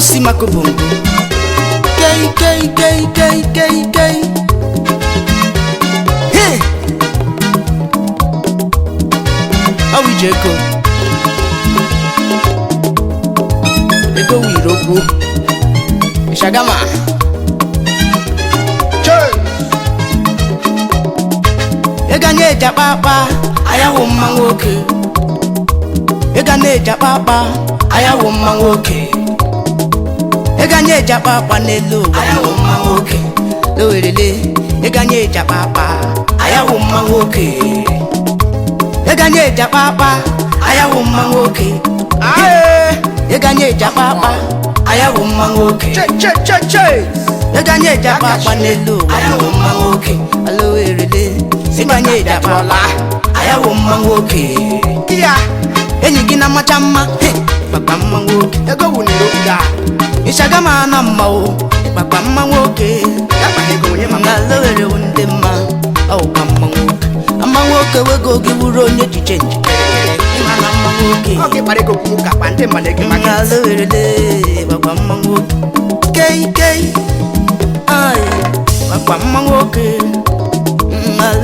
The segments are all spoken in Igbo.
si makobongo kei hey awi jeko ego wiroku shagama choy eganye japapa ayawo mangoke eganye japapa ayawo mangoke eganye japapa nelo ayawo mangoke lowerele eganye japapa ayawo mangoke eganye japapa ayawo mangoke eganye japapa ayawo mangoke eganye japapa nelo ayawo mangoke lowerele eganye japapa ayawo mangoke iya enyi gina machama papa mangoke ego wuniro ga ishagama na mao papa mangoke yapa ego nye mama lowere undema au mangoke amangoke wego giwuro nye change imana mangoke okay pare go kumuka pante maleke manga lowere le papa mangoke kei ay papa mangoke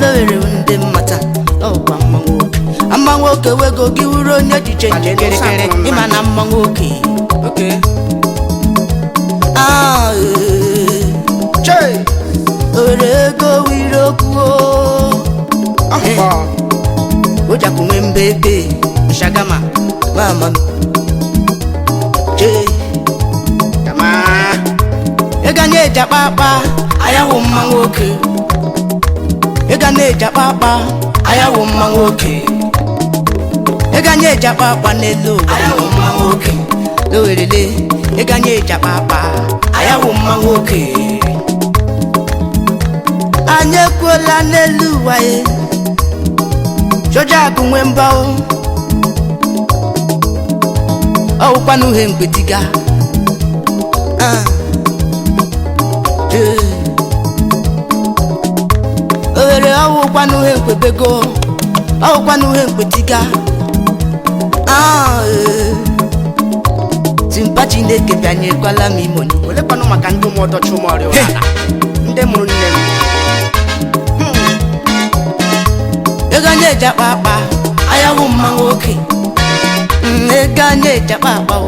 lowere undema ta au mangoke amangoke wego giwuro nye change imana mangoke okay Che orego wirokuo oja kumembebe shagama mama che kama eganye japapa ayawo mangoke eganye japapa ayawo mangoke eganye japapa nelo ayawo mangoke lowerele eganye japapa ayawo mangoke anyekola neluwa e soja kunwe mbao o kwanu he ngbetiga ore o kwanu he ngbebego o kwanu he ngbetiga Simpachi ndeke byanye kwala mimoni ole kwanu maka ndu moto chumori ona nde muru nne eganye japapa ayawo mangoke eganye japapa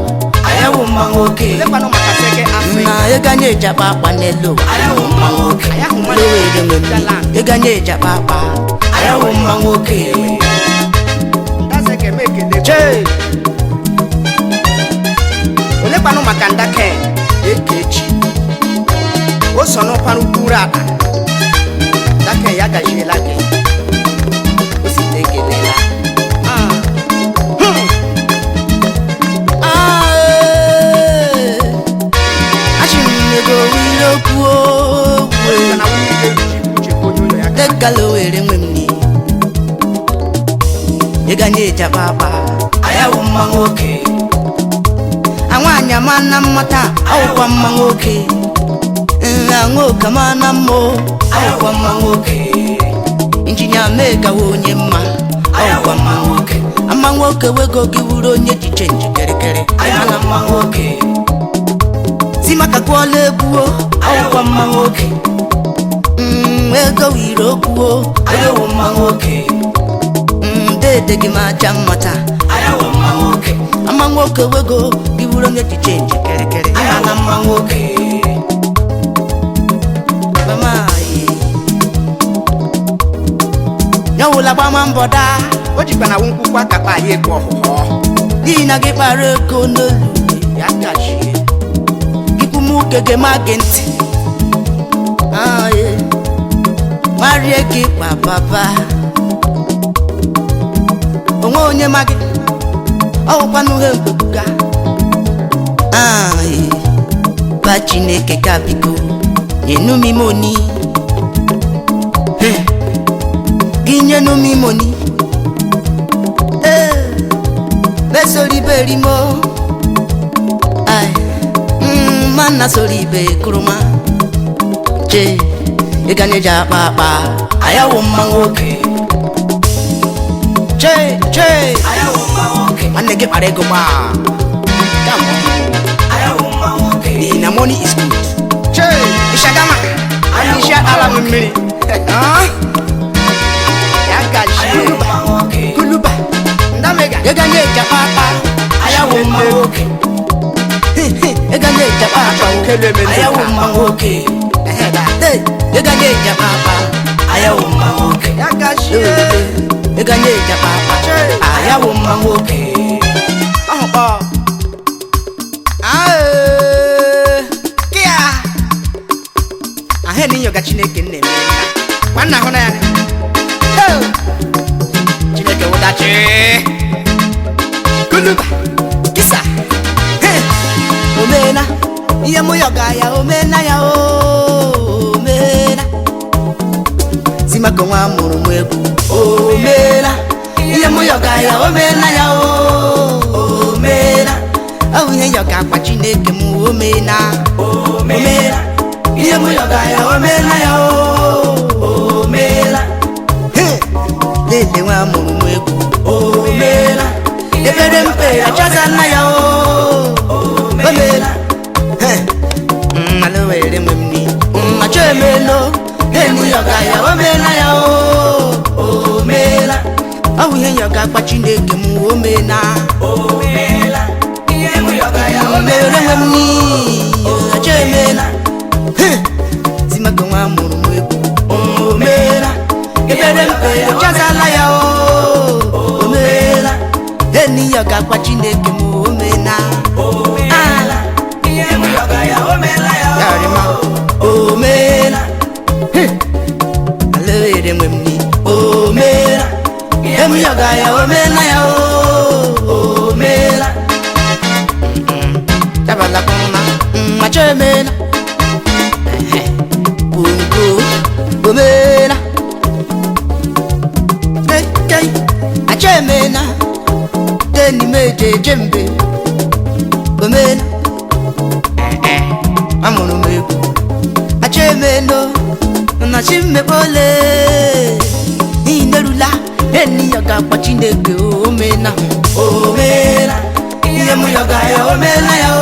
ayawo mangoke ole kwanu maka seke afi na eganye japapa nelo ayawo mangoke ayawo mangoke eganye japapa ayawo mangoke ndaseke meke de che ole panu makanda ke ekechi o sono panu kurata dake ya gajela ke o si tegelela achinego wilokuo kana wike chiche konyo ya dekalo ere mwemni eganye japapa ayawo mangoke awanya mana mata awwa mangoke angoka mana mo awwa mangoke injinya mega wonye ma awwa mangoke amangoke wego giwuro nye change kere ayana mangoke simaka kwole buo awwa mangoke wego wiro buo ayawo mangoke dede gima jamata ayawo mangoke amangoke wego giwuro nye change kere ayana mangoke mama nyawula ba mamboda ojikwa na wunku kwa kapa ye ko ho dina ge pare ko nolu ya kashi ikumuke ge magenti marie ki papa onwe onye magi ọwụkwa n'uhe mkpebuga ba Chineke ka biko nyenu mi moni gị nyenu mi moni besori berimo mana sori be kuruma che iganeja papa ayawo mangoke che ayawo mangoke anege parego ma ayawo The money is good. Che, Ishagama. And Isha Alamiri. Yakashi. Kuluba. Ndamega. Yaganeja papa. Ayawuma oke. Yaganeja papa. Ayawuma oke. Yaganeja papa. Ayawuma oke. Yakashi. Yaganeja papa. Ayawuma oke. Kia. Aheni yoga Chineke nne. Nwanna hụ na ya. Chineke wụdachi. Kuluba. Kisa. Omena. Ihe mụ yoga ya omena ya omena. Simako nwa mụrụ mụ egwu. Omena. Ihe mụ yoga ya omena ya omena. Oh, yeah, you got what you need to move me now. Oh, Mela. You move your guy, oh, Mela. Oh, Mela. Hey, Lily, one more. Oh, Mela. You better pay a chance on my oh, Mela. Hey, I know where they with me. I tell me no. Hey, move your guy, oh, Mela. Oh, Mela. Oh, yeah, you got what you need to move me now. Oh, Mela. Simako nwa mụrụ mụ egwu. Omela. Ebere mpe chazala ya omela. Eni yoga kwa Chineke mụ omena. Omela. Emu yoga ya omela ya omela. Alewere mwemni. Omela. Emu yoga ya omela ya omela. Tabala kona, machemena. Bungo, bomena. Hey, achemena. Deni meje jembe. Bomena. Amono meku. Achemeno, na shime bole. Inerula, eni yoga kwa Chineke omena. Omena. Yemu yoga ya omena ya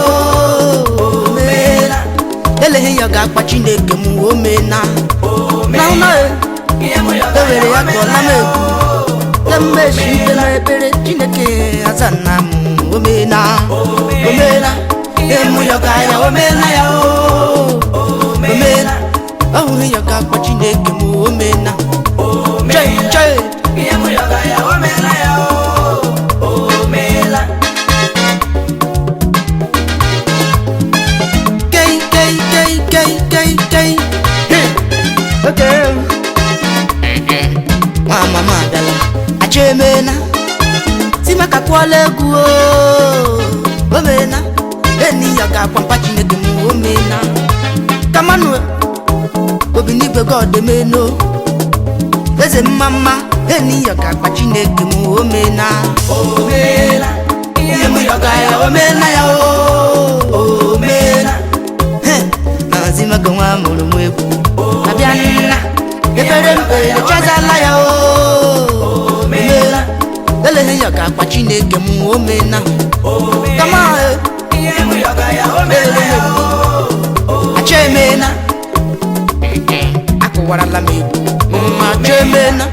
omena. Ele yoga kwa Chineke mu omena. Omena. Yemu yoga ya omena. Lembe shibele bere Chineke azana mu omena. Omena. Yemu yoga ya omena ya omena. Oh yoga kwa Chineke mu omena. Omena. Yemu yoga ya omena ya omena. Okay. Mama madala achemena. Simaka kwale guo. Omena. Eni yoga kwa Chineke mu omena. Kamanu. Obinigwe God meno. Eze mama. Eni yoga kwa Chineke mu omena. Omena. Yemu yoga ya omena ya omena. Simako nwa mụrụ mụ egwu. Abianna. Ebere mpe chazala ya omela. Ele yoga kwa Chineke mu omena. Come on. Yemu yoga ya omela ya achemena. Akuwara la mebu. Achemena.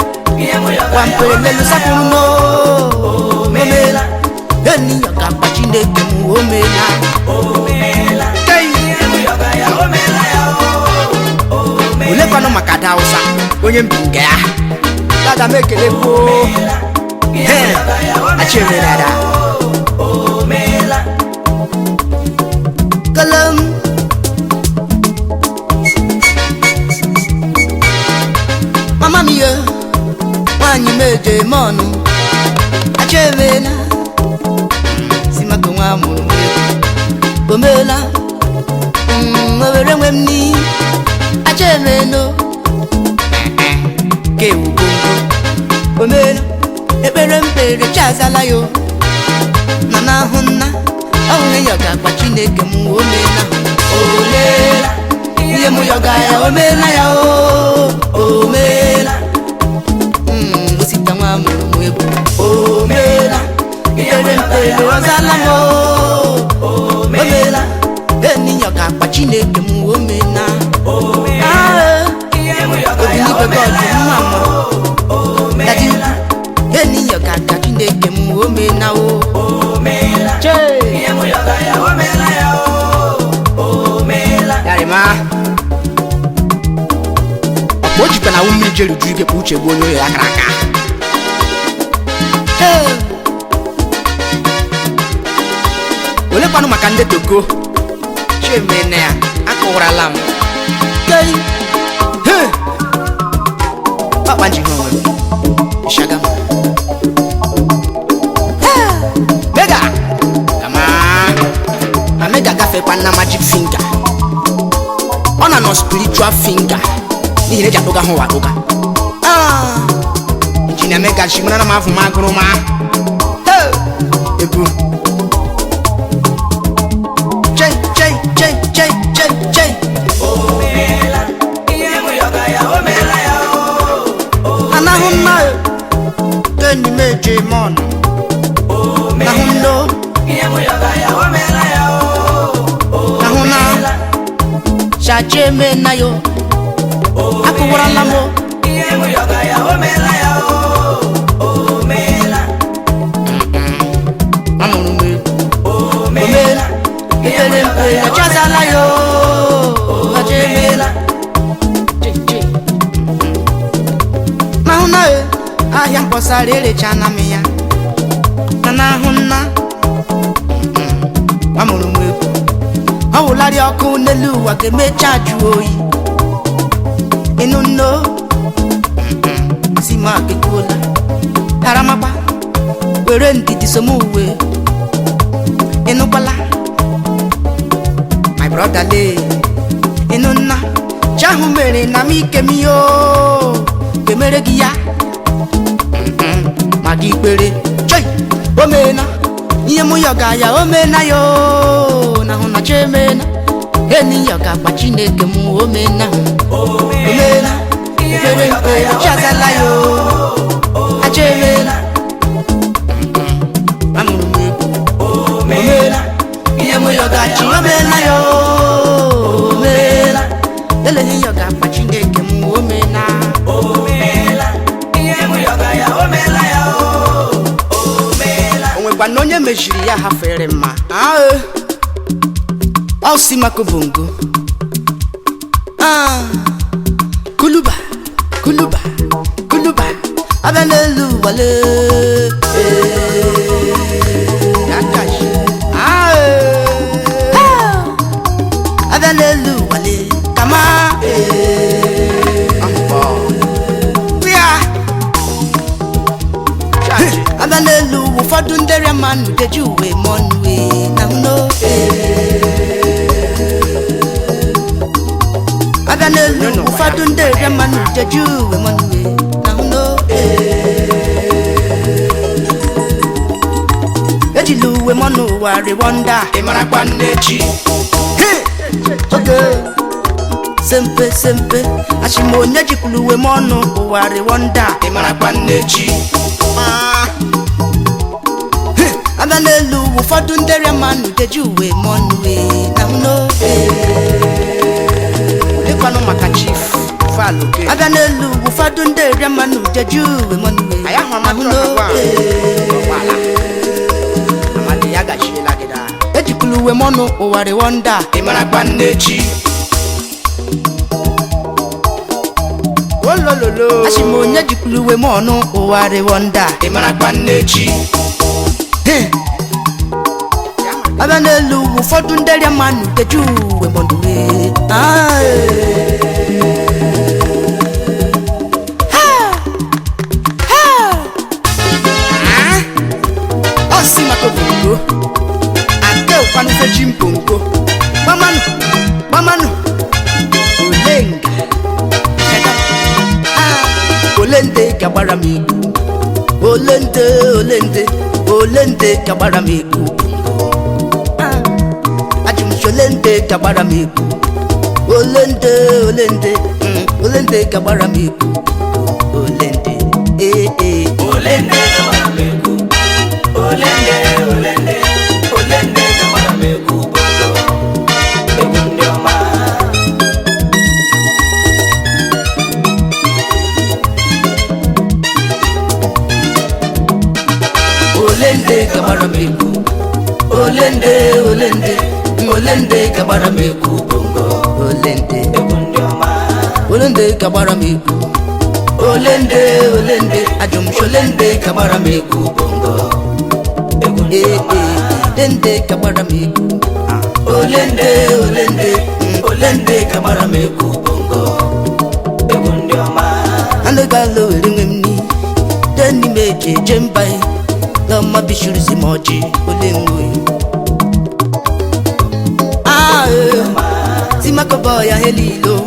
Wampere melu sakuno omela. Eni yoga kwa Chineke mu omena. Ule kwano makada usa onye mbinga ya dada mekele ko achemena da kalam mama miye wanyi meje monu achemena Simako nwa mụrụ omela. Mwere mwemni achemeno. Ke ubongo omela. Ebere mpere chazala yo. Nana huna. Awe yoga kwa Chineke mu omela. Omela. Yemu yoga ya omela ya omela. Osita nwa mụrụ mụ egwu. Omela. Ebere mpere ozala mo. Omela. Eni yoga Chineke m omena eni yoga ka Chineke m omena yarima mo jikwa na ume jeru ju ike uche gbo onye ya akara aka ole kwanu maka ndị toko chemene ya akụwarala m papa nji onwe shaga mega kama amega gafe kwa na magic finger ona no spiritual finger ni ile jatoga ho wadoga injinia mega shimuna na mafu maguru ma ebu Jay omela iye mo yoga ya omela ya anahunna teni meje mon omela iye mo yoga ya omela ya nahuna shaje me na yo akuwara lamo iye mo yoga ya omela ya omela amunu omela ya chazala yo ajemela mahuna ahia mposarele chana miya nana hunna amuru mweku awulari oku nelu wa kemecha ju oyi inu no sima kekola taramapa were ndidi somuwe inu pala brother le inuna chahu mere na mi kemiyo kemere giya magi pere joy omena iye mu yoga ya omena yo na huna chemena eni yoga pa Chineke mu omena omena pere pere chazala yo achemena amuru meku omena iye mu yoga chi omena yo Ele yoga pa Chineke m omena iye mu yoga ya omela ya omela onwe kwa nonye mejiri ya hafere ma osi makobongo kuluba abanelu wale yakashi abanelu wale kama abanelu ụfọdụ ndere mmanụ deju uwe monwe na no abanelu ụfọdụ ndere mmanụ deju uwe monwe na no ejilu uwe monụ wari wonder ịmara kwa nnechi sempe ashimonye jikuluwe mono uwari wonder imara kwa nnechi abanelu ụfọdụ ndere mmanụ dejuwe monwe na no lekwanu maka chief falo abanelu ụfọdụ ndere mmanụ dejuwe monwe ayahwa mahuno wala amali ya gachila gida ejikuluwe mono uwari wonder imara kwa nnechi olololo ashimonye jikuluwe mono uwari wonder imara kwa nnechi abanelu ụfọdụ ndere mmanụ dejuwe monwe osi makobongo ake ukwanu feji mpongo mamanu olenga olende kagbara m igu olende kagbara m igu ajumsholende kagbara m igu olende kagbara m igu olende olende kagbara m igu olende kagbara m igu bongo ebu ndị ọma kabara meku olende olende olende kabara meku bongo olende olende kabara meku olende olende ajum sholende kabara meku bongo olende kabara meku olende olende olende kabara meku bongo ande galo ringni deni meje jembai lama bishuru simoji olengwe simakobo ya helilo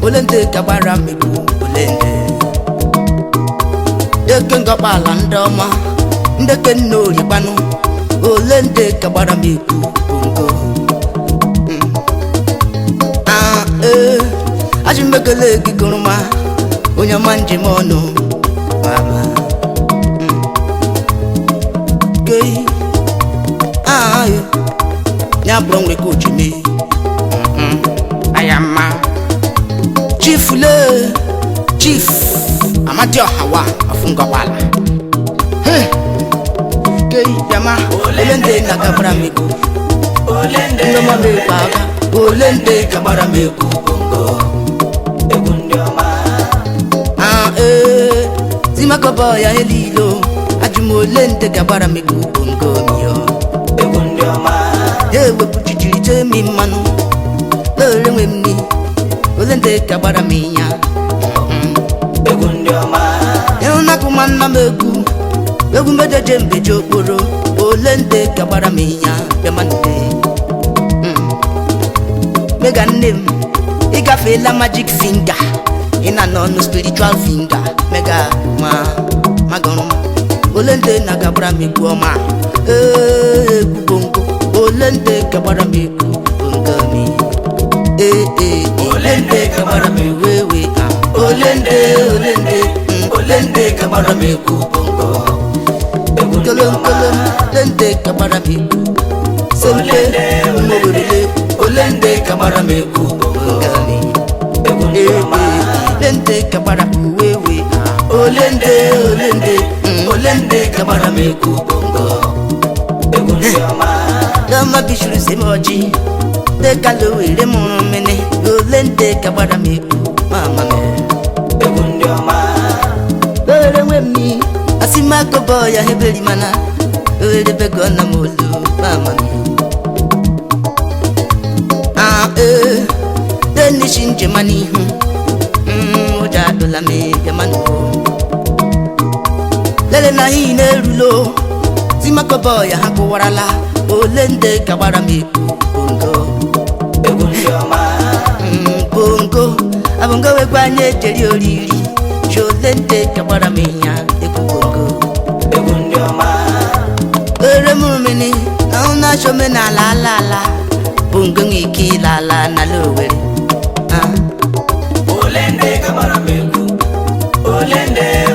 olende kabara meku olende deke ngopala ndoma ndeke nori banu olende kabara meku bongo ajimekele gikoruma onya manje mono mama gay nya blongwe kochime ayama chief amadio hawa afunga wala gay yama olende na kabara meku olende ndoma me baba olende kabara meku bongo simakobo ya helilo ajumolende kabara meku bongo miyo ewe kuchichirite mi manu lele mwemni olende kabara miya euna kumana meku egu mbeje jembe jokoro olende kabara miya yamande mega name igafela magic finger ina no spiritual finger mega magono olende na kabara meku oma kubongo olende kabara meku bongami olende kabara meku wewe olende kabara meku bongo kolon olende kabara meku sempe umobele olende kabara meku bongami olende kabara wewe olende kabara meku bongo lama bishuru semoji de kalo ile mene olende kabara meku mama lele mwemi asima kobo ya hebeli mana ole bego na molu mama deni shinje mani oja dola me yamanu lele na hine rulo simakobo ya hako warala olende kabara meku bongo bongo abongo we kwanye jeri oriri jolende kabara menya eku bongo ere mumini na shome na la bongo ngiki la na lowere olende kabara meku olende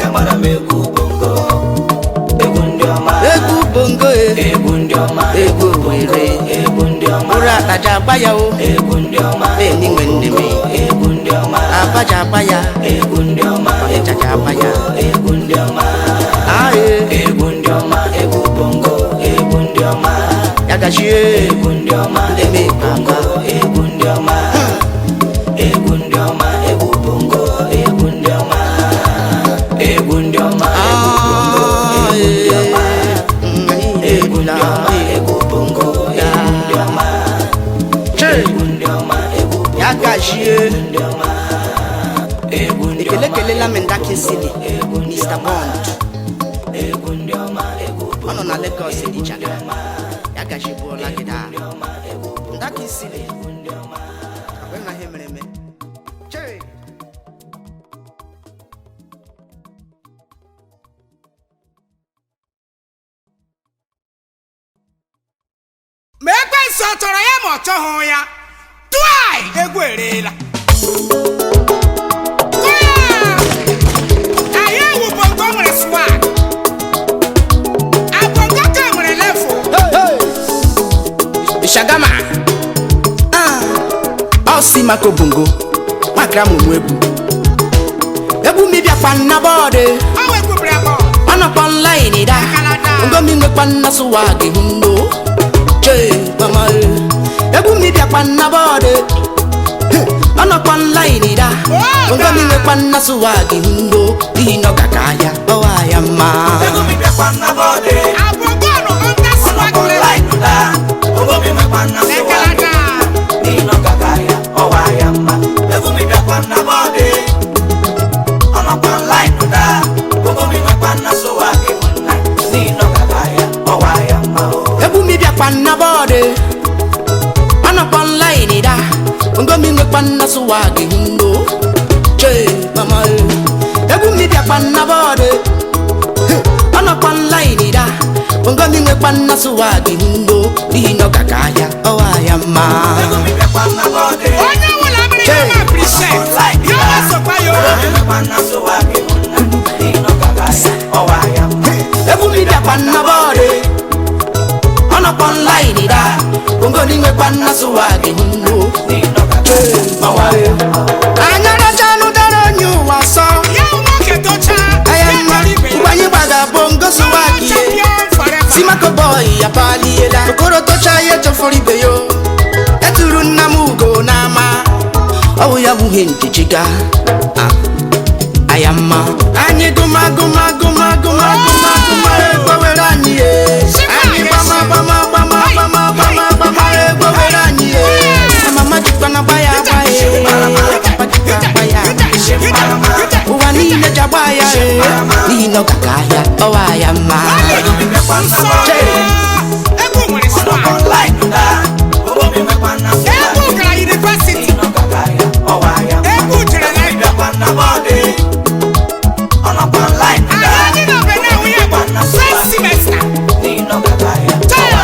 kabara meku bongo eku bongo eku were ura taja baya o ni ngwendeme abaja baya taja baya eku bongo yagashie eme baba eku bongo yagashie ekele la mendaki sili Mr. Bond ono na Lagos edichaga yagashie bola gida ndaki sili akwena hemereme che mekwe so toro ya mo cho ya tuai egwerela Shagama Osi mako bongo Makra mwebu Ebu mi bia fan na bode Awe ku brabo Ono online online da ngomi ngekwa na swag hundo che mama ebu mi bia kwa na bode ana kwa online da ngomi ngekwa na swag hundo dino kakaya owaya ma ebu mi bia kwa na bode Ababanna under swag online da ngomi ngekwa na swag dino kakaya owaya ma ebu mi bia kwa na bode ana kwa online da ngomi ngekwa na swag dino kakaya owaya ma ebu mi bia kwa na bode ana kwa online da ngomi ngekwa na swag hundo che mama ebu mi bia kwa na bode ana kwa online da ngomi ngekwa na swag hundo dino kakaya owaya ma ebu mi bia kwa na bode onye wala biri na present yo so pa yo ngekwa na swag dino kakaya owaya ma ebu mi bia kwa na bode ana kwa online da ngomi ngekwa na swag hundo dino kakaya owaya ma anyara chanu dara nyu waso ya mo ke tocha ayama kwanye baga bongo swag ye Simako boy apaliela okoro tocha ye choforibe yo eturu namugo nama owu ya buhe ntichiga ayama anyi guma guma guma guma guma guma egwewere anyi ye anyi gbama gbama gbama gbama gbama gbama egwewere anyi ye mama jikwana baya baye papa jikwa baya uwa niile jabaya nino kakaya owaya ma ebu mi bia kwa na bode Ebu nwere swag online da ngomi ngekwa na swag Ebu gara university dino kakaya owaya ma Ebu jere mi bia kwa na bode ana kwa online da Anyị nọ be na we first semester dino kakaya Hey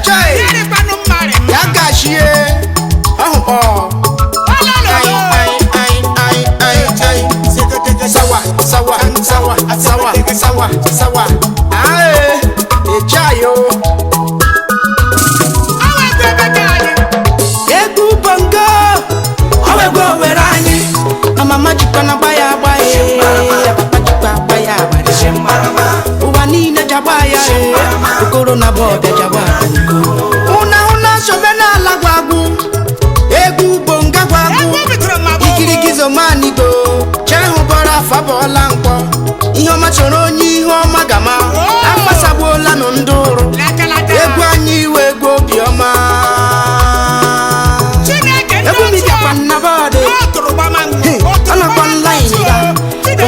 che Yere panu mare ya gashie oh Ololo sawa sawa sawa sawa sawa sawa ae echayo Awe bebe dani egu bongo awe go werani mama jikwana baya baye papa jikwa baya baye marama uwa niile jabaya okoro na bode jabaya una sobena la gwagu egu bonga gwagu Ebu bitro mabo ikirigizo manigo chehu bora fabola nkwo ihe ọma chọrọ onye ihe ọma gama amasagbuola nụ ndụrụ Lekalata egwu anyị iwe egwu obiọma Chineke egwu mi bịakwa nna bọọdụ Otoro bamangu ọnọkwa nlaịnị ya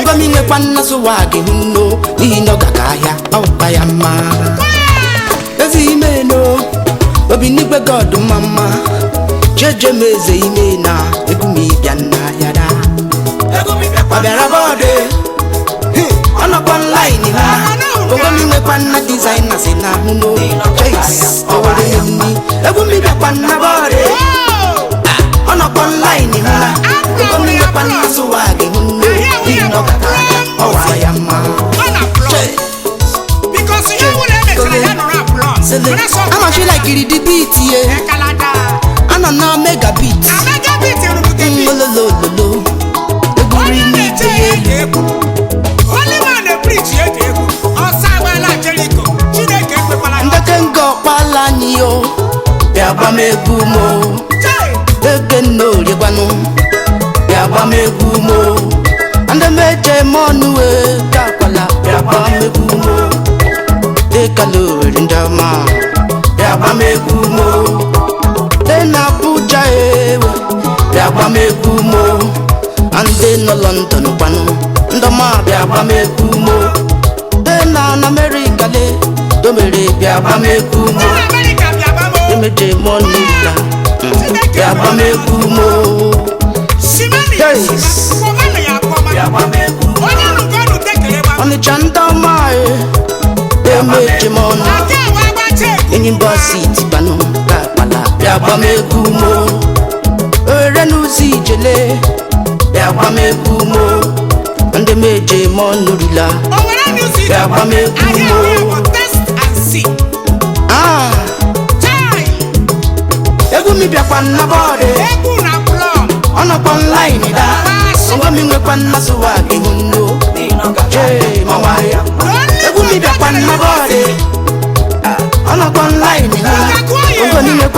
ngomi nwekwa nna sụwa gị nno n'ihi na ọ gaga ahịa ọwụkwa ya mma ezi ime no obi n'igwe god mama jeje m eze ime na egwu m ịbịa nna ya da ebu mi bia kwa ọ bịara bọọdụ ọnọkwa nlaịnị ha ngomi nwekwa nna dizaina si na ahụ no chase owere ya nni egwu m ịbịakwa nna bọọdụ ọnọkwa nlaịnị ha ngomi nwekwa nna sụwa gị nno n'ihi na ọ gaga ahịa ọwa ya mma Mana plot Because you will have a no plot I'm actually like it the beat yeah. Lekalata I don't know mega beat. Amega biti rubuke Lolo. Onye na-eche ya ege egwu Only man dey preach ya ege egwu Ọsa agbala Jericho Chineke ekpekwala ya Ndeke ngo pala ni o. Ya gba m egwu mo. Ege no riegwanu. Ya gba m egwu mo. Ande meje monu e ka kwala. Ya gba m egwu mo. Ekalo rindama. Ya gba m egwu mo. Na Abuja ewe. Ya gba m egwu mo. Ande no London kwanu. Ndoma bịa gba m egwu mo. Na America le. Domere bịa gba m egwu mo. America bịa gbamo Emeje money la. Bịa gba m egwu mo. Simani Yes. Kọmanụ ya akọma bia kwa meku Onye nụgọnụ tekere gba Ọnịcha ndị ọma e. Emeje money. Aka awa agbache Enyi mbọ siti gbanụ ka akpala. Bịa gba m egwu mo. Ere n'ụzọ ijele. Bịa gba m egwu mo. Ndị meje money rila. Owere music Bịa gba m egwu Ahịa mo. ahịa bụ test and see Ah. Chai Egwu mi bịakwa nna bọọdụ. Egwu na plọm Ọnọkwa nlaịnị da. Ngwa mi nwekwa nna sụwa gị hụ nno. nino Jee, mama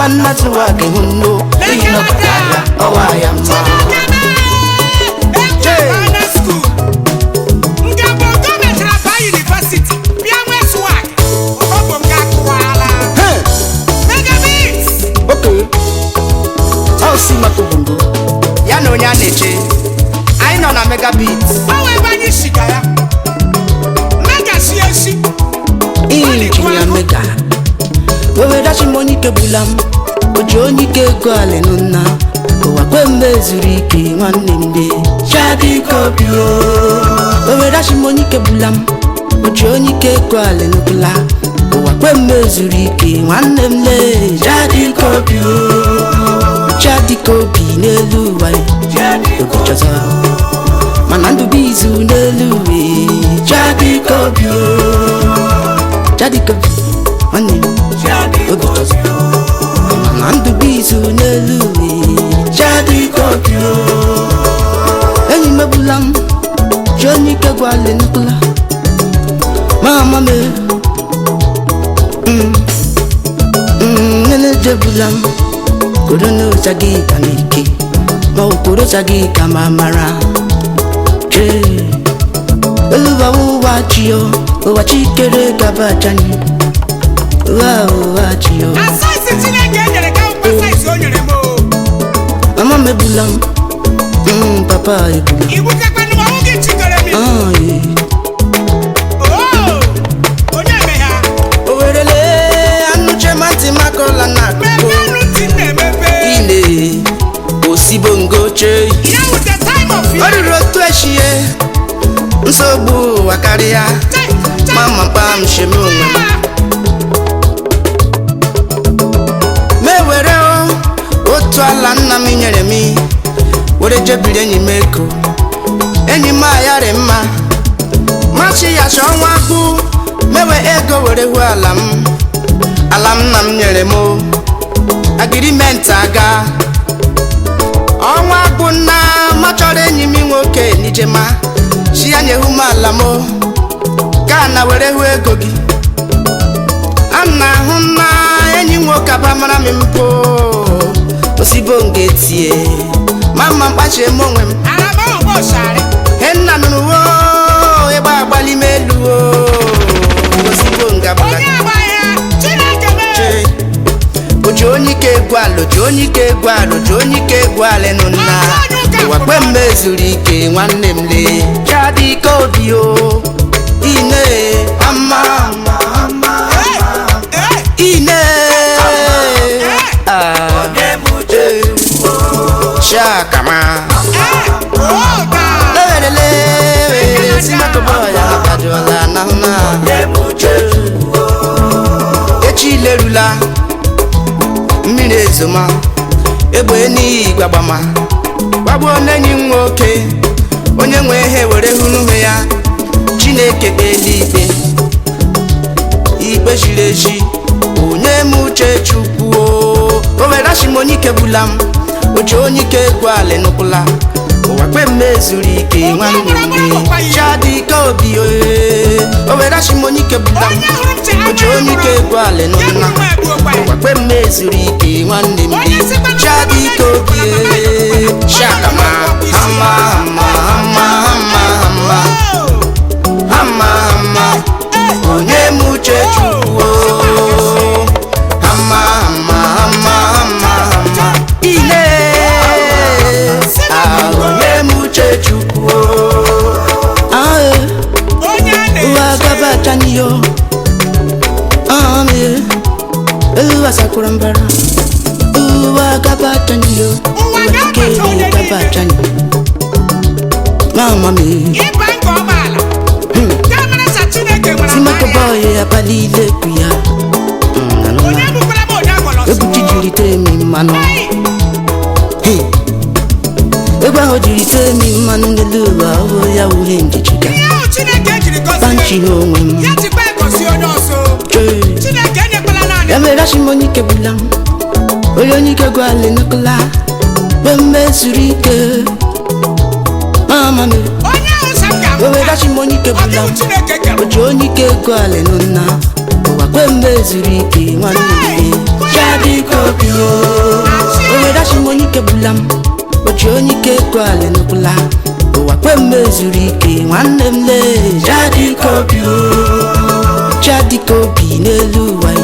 nna tuwa ke hunno ino kakaya owaya ma Ababanna school. Nga bongo metra ba university. Bia we swag. Obo nga kwala. Megabits. okay how si makubungo ya no nya neche I know na megabit Bawe bani shigaya. Mega siesi. injinia mega wewe dashi money ke bulam ojo ni ke gwale nuna kwa kwembe zuriki nwanne mbe shadi kopio wewe dashi money ke bulam ojo ni ke gwale nukula kwa kwembe zuriki nwanne mbe shadi kopi nelu wai okuchaza manandu bizu nelu we shadi kopio nwanne okuchaza manandu bizu nelu we shadi kopio enyi mebulam joni ke gwale nukula mama me nene jebulam Kurono sagi kaniki Maukuro sagi kamamara Che Uwa uwa chiyo Uwa chikere kabachani Uwa uwa chiyo Asasi Chineke nyere ka upasa isi o nyere mo. Mama mebulam Papa ebulam Ibutekwa ni mawugi chikere mi. Onye eme ha. Owerele Anuche manti makola na kuko Ile Osibongo che Now with the time of you. Oriro tu eshie Nsogbu wakaria Mama pam shemi onwe Mewere otu ala nna m nyere mi were jebiri enyi m ego enyi m ayarị mma machi ya chọ ọnwa akpụ mewe ego were hu ala m nna m nyere m agreement aga ọnwa akpụ nna ma chọrọ enyi m nwoke n'ijema chi ya nyehu m ala m ka na were hu ego gị ana hụ na enyi nwoke abamara m mpụ osibongo etie mama mkpachi eme onwe m Araba ogbo shari. henna nụrụ ịgba agbali m elu osibongo abụla Onye agba ya. Chineke me. oji onye ike egwu ala oji onye ike egwu ala oji onye ike egwu ala nụ nna ụwa kwe mgbe zuru ike nwanne m le jadi ike obi o ine ama ine shakama lelele simakoboya kajola nahuna echi lerula mmiri ezoma egbe n'iyi gbagbama gbagbuo n'enyi nwoke onye nwe ihe were hụrụ ya Chineke eluigwe ikpe ziri ezi onye m uche Chukwu o were ashimonyike bula m oji onye ike egwu ala nụkwụla ụwa kpe mmezuru ike nwanne mgbe chadike obi o were ashimonyike bula m oji onye ike egwu ala nụkwụla ụwa kpe mmezuru ike nwanne mgbe chadike obi shakama hama hama hama hama hama hama hama onye m uche Chukwu hama hama hama hama hama ile onye m uche Chukwu uwa gabachaniyo uwa sakura mbara uwa gabachaniyo uwa kele gabachani mama me Simakoboye abalile kuya Ebuchi jiri temi manu Eba ho jiri temi manu neluwa Oho ya uhe njichiga Banchi onwe m Ya mera shimonike bulam Oyonike gwale nukula Bembe surike Mama me Owe dashi monyi ke bula ojo onyi ke go ale nuna Owa kwe mbezuri ike nwanne Jadi kopio Owe dashi monyi ke bula ojo onyi ke go ale nukula Owa kwe mbezuri ike nwanne mle Jadi kopio Jadi kopi nelu wai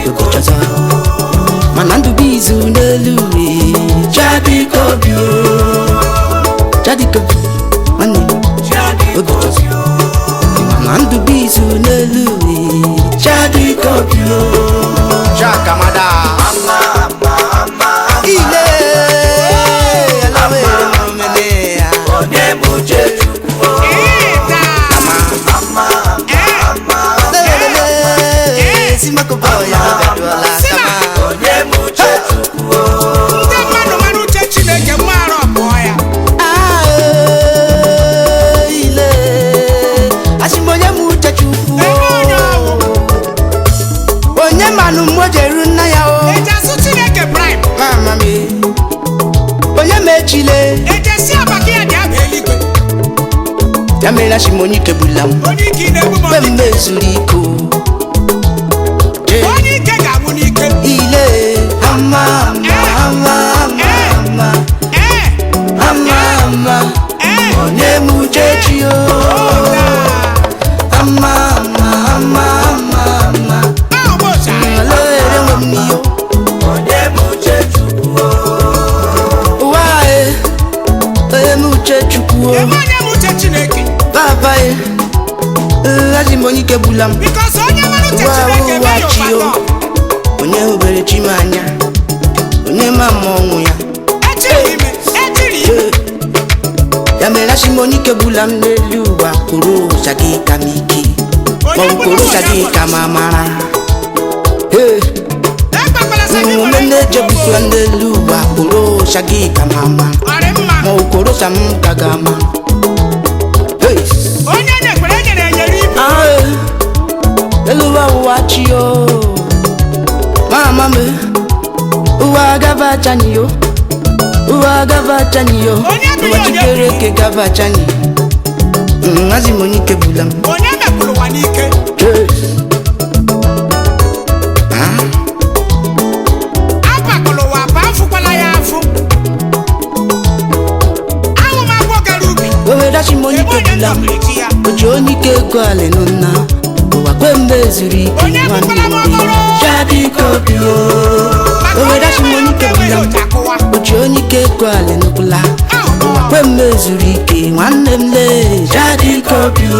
Okochaza Manandu bizu nelu Jadi kopio Jadi kopi Mani Okochaza Manandu bizu nelu Jadi kopio Jakamada Ile Alawe Menea Onye muche chukwu Simako boya gadola sama Onye muche chukwu Ndị mmadụ mara uche Chineke mara ọbụọ ya. ile Asimonye muche chukwu Ebe onye ọwụ. Onye manu mojeru nna ya o Eji asụ Chineke bribe. Mama mi Onye mechile Eji esi abaka ya dị abụ eluigwe. Ya mere Asimonye kebulam Onye ike na-egbu m Kwe ọdị. mmezuru iko Onye ike ga-anwụ n'ike. Ile Ama Onye muche chi o Ama Ahụ bụ ụsa. Alere nwemniyo Onye muche chukwu Uwae Onye muche chukwu Ebe onye m uche Chineke. Baba Asimonye kebulam Because onye mara uche Chineke ebe ya ụfọdụ. Onye hubere chi m anya Onye ma mmọnwụ ya Echiri ime. Ya mere Asimonye kebulam n'elu ụwa Koro shagi ka m ike Ma ukoro shagi ka m amara Ekpekwala sị gị Omume were na-echebukwa n'elu ụwa Koro shagi ka m ama ọrị mma. Ma ukoro sa m ka ga-ama Onye na-ekwere enyere enyere ibu. Elu ụwa chi o Mama me Uwa gava chani yo Uwa gava chani yo Uwa chikere ke gava chani Asimonye kebulam Onye mekwuru ụwa n'ike. Apakụlụ ụwa bụ afụkwala ya afụ. Ahụ m agwọ gara ubi. Owe Asimonye Ebe onye kebulam ndọbiri ji ya. ojo onye ke go ale nuna Uwa kwe mbezuru ike Onye nwanne bụkwara m ọkpọrọ. Jadi kopio Maka Owe onye Asimonye mara enweghị kebulam ụja akụwa. ojo onye ke go ale nukula Ahụ bụ Uwa kwe mbezuru ike nwanne m le Jadi kopio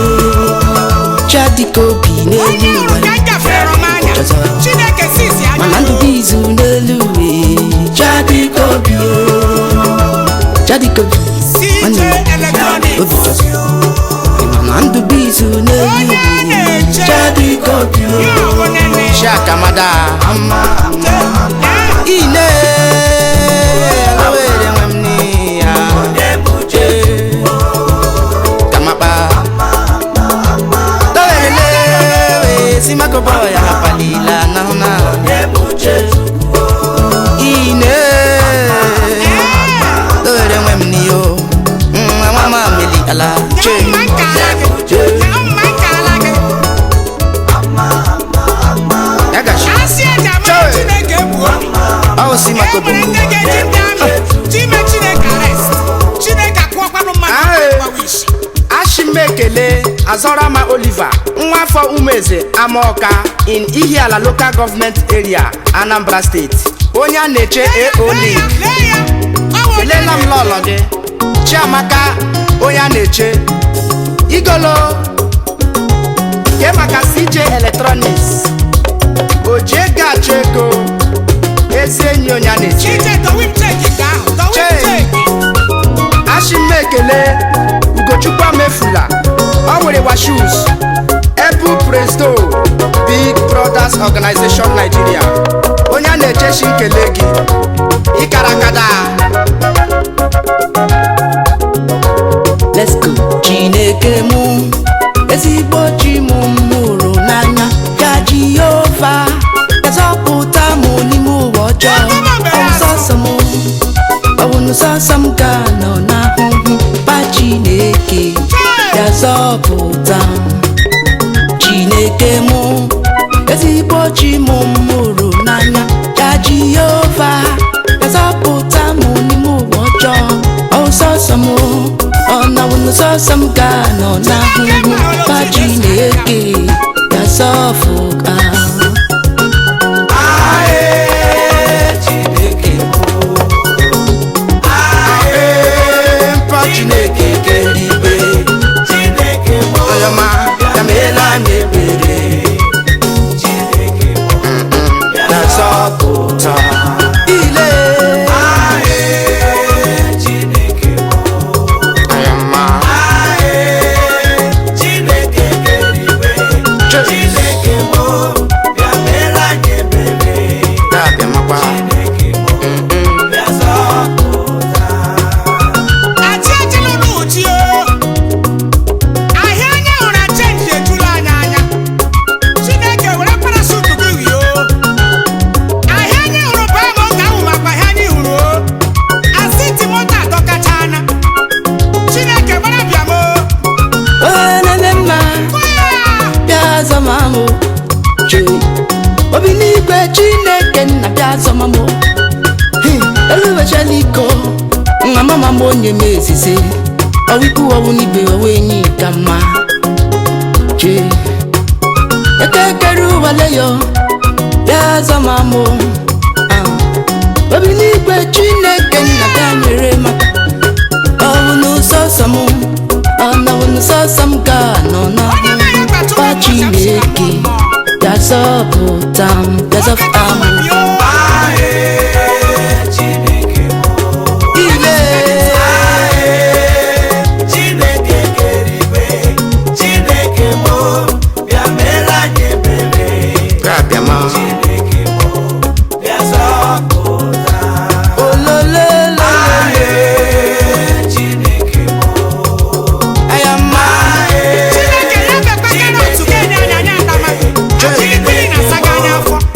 Jadi kopi onye n'elu hụrụ ka m gafere m anya. Chineke sisi anya. Mana ndụ bizu n'elu Jadi kopio Jadi kopi CJ Electronics. Obi chọzọ Mana ndụ bizu n'elu Onye na-eche. Jadi kopio Ya ọwụ nene. Shakamada Ile Alawere nwemni ya Onye muche Kamapa Doelele Simako boya hapalila nahuna Onye muche chukwu Ine Doelele nwemni yo Mama meli ala Ya mma nke ala gị. Ya mma nke ala gị. Yagashi Asị eji amara Chineke bụ obi. Awo Simako E nwere bomu ndị ga-eji ndị amị time Chineke arrest. Chineke akwụkwakwanụ mmadụ agbawa isi. Ashimekele Azorama Oliver Nwafọ Umeze Amaoka in Ihiala Local Government Area Anambra State onye a na-eche AO Link Lee ya. Ọ bụ onye Elela m lọlọ gị Chiamaka onye a na-eche Igolo ke maka CJ Electronics Oje ga-achọ ego ezi enyi onye a na-eche Chije dowe m cheki nke ahụ. Dowe m Chee. cheki. Ashimekele Ugochukwu Amefula o nwere wa shoes Apple Presto Big Brothers Organization Nigeria onye a na-echeshi nkele gị ịkarakada Let's go Chineke mụ ezigbo chi mụ mụrụ n'anya ka Jehova ezọpụta mụ n'ime ụwa ọjọọ ọsọsọ mụ ọ bụ n'ụsọsọ m ka nọ n'ahụhụ pa Chineke ya zọpụta Chineke mụ ezigbo chi mụ mụrụ n'anya ya Jehova ya zọpụta mụ n'ime ụwa ọjọọ ọsọsọ mụ ọ na-awụnụ sọsọ m ga nọ n'ahụhụ ma Chineke ya zọpụta Chineke keribe Chineke mo oyama kamela nyebere Chineke mo na sọpụta ile Chineke mo oyama Chineke keribe Chineke mo kamela nyebere na bịa makwa Chineke mo na sọpụta Obinigwe Chineke nna bịa zọmamụ eluwechaliko mama mama onye m ezize ọwikwu ọwụ n'igwe ọwụ enyi ka mma je ekekere ụwale yo bịa zọmamụ Obinigwe Chineke nna bịa nyere maka ọwụ n'ụsọsọ m ọ nọwụ n'ụsọsọ m ga nọ n'ahụ Chineke ya zọpụta m ya zọpụta m Chineke mo ile Chineke keribe Chineke mo bịa mere anyị ebere bịa ma Chineke mo bịa zọpụta ololele Chineke mo ayama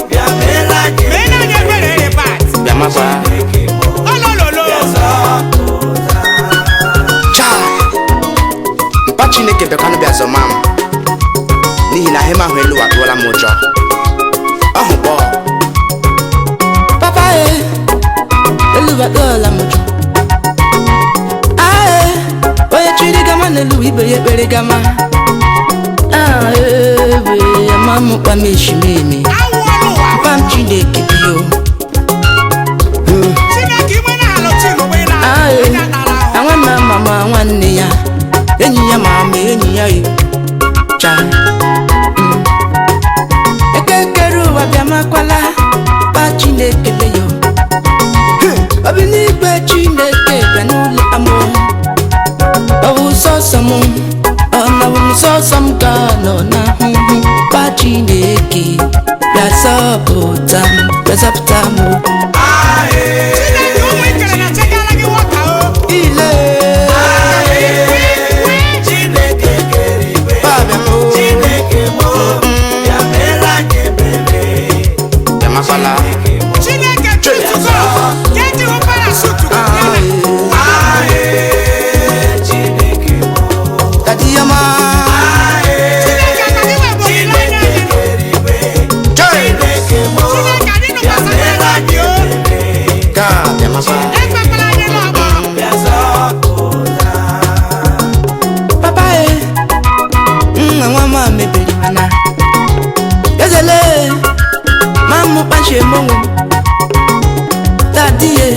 bịa mere anyị bịa makwa mpa Chineke bịakwanụ bịa zọma m n'ihi na ahịm ahụ elu atụọla m ụjọ ọhụkpọ papa elu atụọla m ụjọ onye chiri gama n'elu ibe ya ekpere gama ama m kpa m eshimeme mpa m Chineke bio nwanne mama nwanne ya enyi ya mama enyi ya cha ekekere ụwa bịa makwala pa Chineke leyo Obinigwe Chineke bịa n'ụlọ amụ ọwụ sọsọ m ọ nọwụ sọsọ m ga nọ n'ahụhụ pa Chineke bịa zọpụta m bịa zọpụta m ile Chineke keribe Chineke mo bịa mere anyị ebere bịa makwala Chineke mo Dadiyama Chineke keribe Chineke mo bịa mere anyị ebere ka bịa makwala bịa zọpụta papa nna nwa ma mebiri mana ezele ma mụ kpachie monwe dadie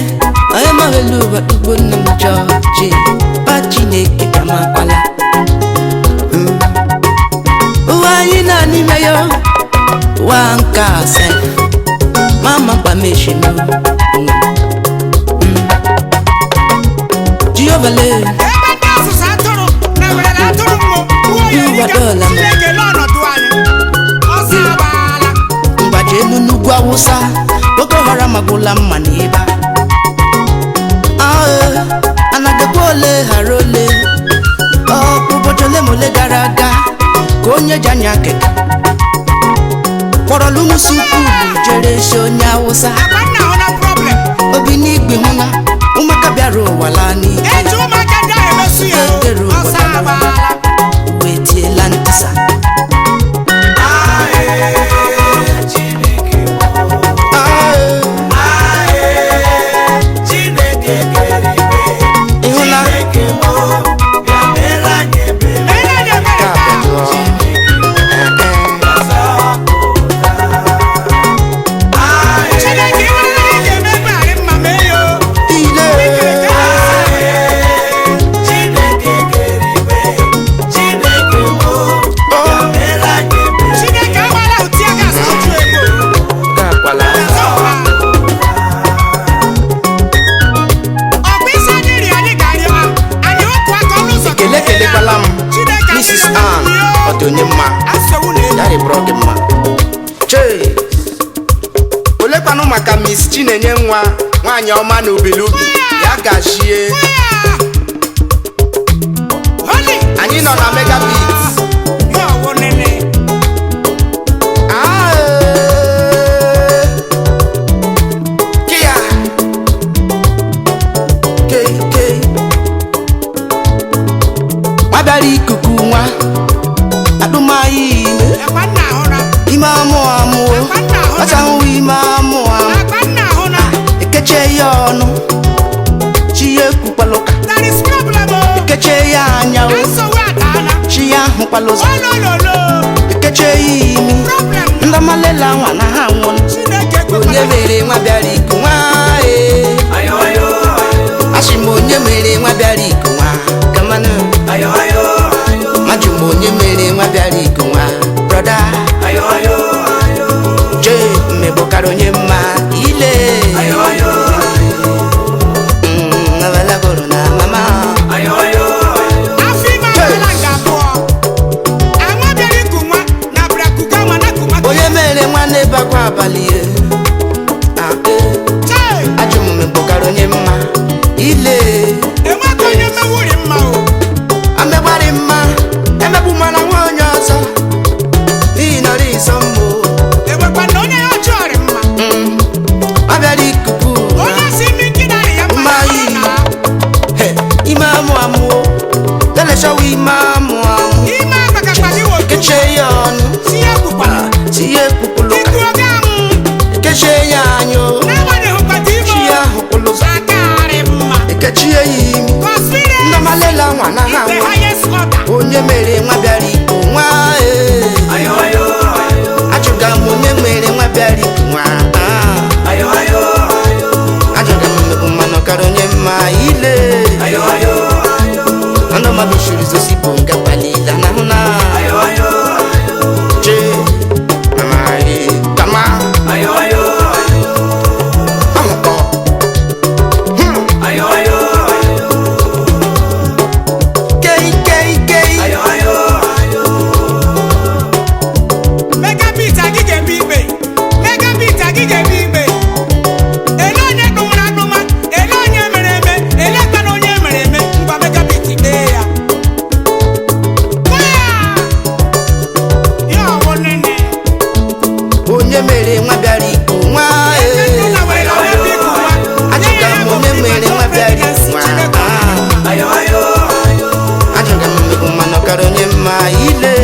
onye ma welu ugbo nna m jọji pa Chineke ka makwala ụwa anyị na n'ime ya ụwa nke ase mama kpa m eshime Jehova le mgbaji elu n'ugwu Awụsa Boko Haram agwụla mma n'ebe anadekwa ole ghara ole ụbọchị ole ma ole gara aga ka onye ji anya keke kpọrọlụ musuku jere esi onye Awụsa Obinigwe hụ na ụmụaka bịara ụwa laa n'ike kelela m Mrs. Ann Ọdụnyemma yari bụrụ gị mma chee olekwanụ maka Miss Chinenye nwa nwaanyị ọma na obilubi ya gajie anyị nọ na megabit kia nwa bịara ikuku nwa adụmaghị ime amụ amụ ọchahụ ime amụ amụ ekeche ya ọnụ chi ya ekwukwaluka ekeche ya anya chi ya ahụkwalụzọ ekeche ya imi ndamalela nwa na ha nwụrụ onye mere nwa bịara iku nwa asị m onye mere nwa bịara iku nwa kamanụ majụ m onye mere nwa bịara iku nwa broda jee mmegbokarị onye mma ile nabalagoro na mama onye mere nwanne bakwa abalị ajụ m mmegbokarị onye mma ile amegbarị mma emegbu mana nwa onye ọzọ n'ihi nọrọ ịsọ mbụ ọ bịara ikuku mmayi ime amụ amụ teleshawa ime amụ amụ keche ya ọnụ tinye ekpukpuluka ekeche ya anyụ chi ya hụkwụlụzọ ekechie ya imi ndamalela nwa na ha nwa onye mere nwa bịara iku nwa ajụga m onye mere nwa bịara iku nwa ajụga m mmegbu mmanụ kara onye mma ile anụmabishiri zosipụ nga palila na hụ na je mamaghị kama ahụkọ kei kei kei megabit agị ga-ebe ikpe megabit agị ga-ebe ikpe ele onye dụmara adụma ele onye mere eme ele gbana onye mere eme ngwa megabit dee ya ya ọwụ nene onye mere nwa bịara iku nwa ajụga m onye mere nwa bịara iku nwa ajụga m mmegbu mmanụ kara onye mma ile